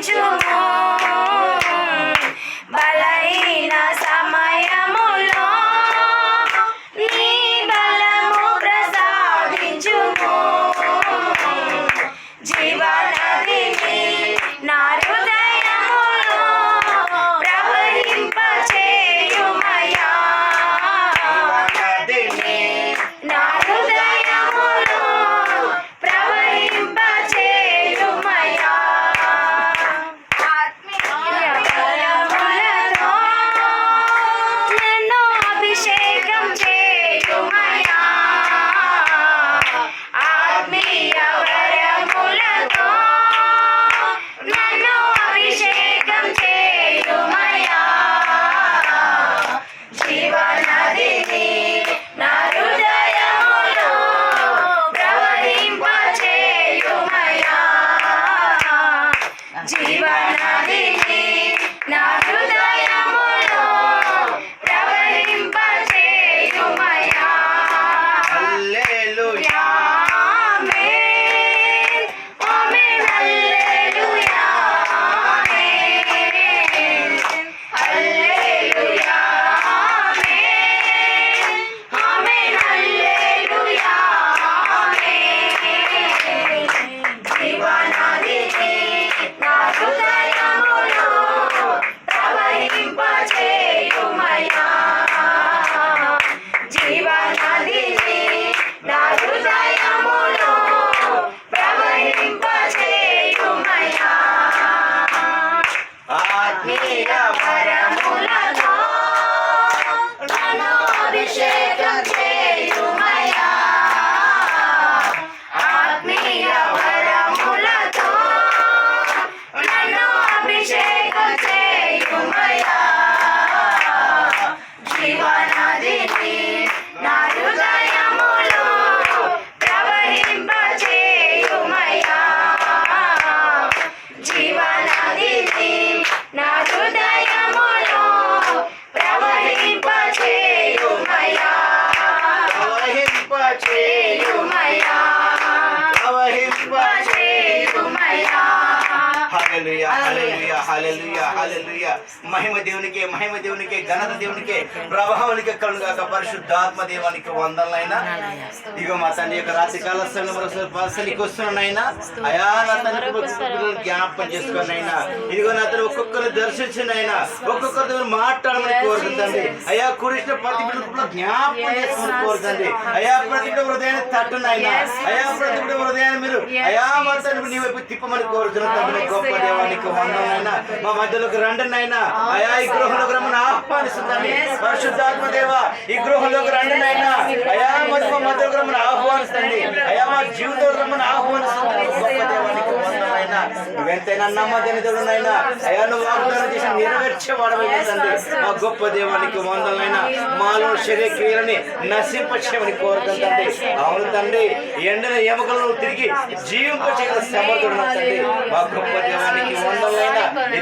ప్రసాదించుము. బలహీన సమయములో నీ బలము ప్రసాదించుము. జీవనదిని నా హృదయములో ప్రవహింపచేయుమయ్యా. నా హృదయములో ప్రవహింపచేయుమయ్యా. ఆత్మీయ వరములతో నన్ను అభిషేకం చేయుమయ్యా. ఆత్మీయ వరములతో నన్ను అభిషేకం చేయుమయ్యా. జీవనదిని నా హృదయములో ప్రవహింపచేయుమయ్యా. జీవనదిని నా హృదయములో ప్రవహింపచేయుమయ్యా. హల్లెలూయా. ఆమేన్. ఆమేన్. హల్లెలూయా. ఆమేన్. హల్లెలూయా. ఆమేన్. ఆమేన్. హల్లెలూయా. ఆమేన్. జీవనదిని నా హృదయములో ప్రవహింపచేయుమయ్యా. జీవనదిని నా హృదయములో ప్రవహింపచేయుమయ్యా. ఆత్మీయ వరములతో నన్ను అభిషేకం చేయుమయ్యా. ఆత్మీయ వరములతో నన్ను అభిషేకం చేయుమయ్యా. జీవనదిని నా హృదయములో ప్రవహింపచేయుమయ్యా. జీవనదిని నా హృదయములో ప్రవహింపచేయుమయ్యా. ప్రవహింపచేయుమయ్యా. ప్రవహింపచేయుమయ్యా. హల్లెలూయా. హల్లెలూయా. హల్లెలూయా. హల్లెలూయా. మహిమ దేవునికే, మహిమ దేవునికే, ఘనత దేవునికే, ప్రభావానికి కలుగాక. పరిశుద్ధాత్మ దేవానికి వందనలైనా. ఇగో మా తండ్రి యొక్క రాత్రికాల సంఘానికి వస్తున్నానైనా. అయా నా తండ్రి జ్ఞాపకం చేసుకోనైనా. ఇదిగో నా తండ్రి ఒక్కొక్కరు దర్శించినైనా, ఒక్కొక్కరితో మాట్లాడమని కోరుతుంది. అయా కురిసిన ప్రతి బిడ్డను జ్ఞాపకం చేసుకుని కోరుతుంది. అయా ప్రతి బిడ్డ హృదయాన్ని తట్టునైనా. అయా ప్రతి బిడ్డ హృదయాన్ని మీరు అయా మా తండ్రి నీ వైపు తిప్పమని కోరుతున్నాను. గొప్ప దేవానికి వందనైనా. మా మధ్యలోకి రండినైనా. అయా ఈ గృహంలోకి రమ్మని ఆహ్వానిస్తుందండి. పరిశుద్ధాత్మ దేవ ఈ గృహంలోకి రండినైనా. అయా మరి మా మధ్యలోకి రమ్మని ఆహ్వానిస్తుంది. అయా మా జీవితంలో రమ్మని ఆహ్వానిస్తుంది. గొప్ప దేవానికి వందనైనా. నువ్వెంతైనా నమ్మదైన దేవుడునైనా. అయా నువ్వు వాగ్దానం చేసి నెరవేర్చేవాడమైందండి. మా గొప్ప దేవానికి వందనైనా. మాలో శరీర క్రియలని నశింపచేయమని కోరుతుందండి. అవును తండ్రి ఎండిన ఎముకలను తిరిగి జీవింపచేయగల సమర్థుడు తండ్రి. మా గొప్ప దేవానికి వందనైనా.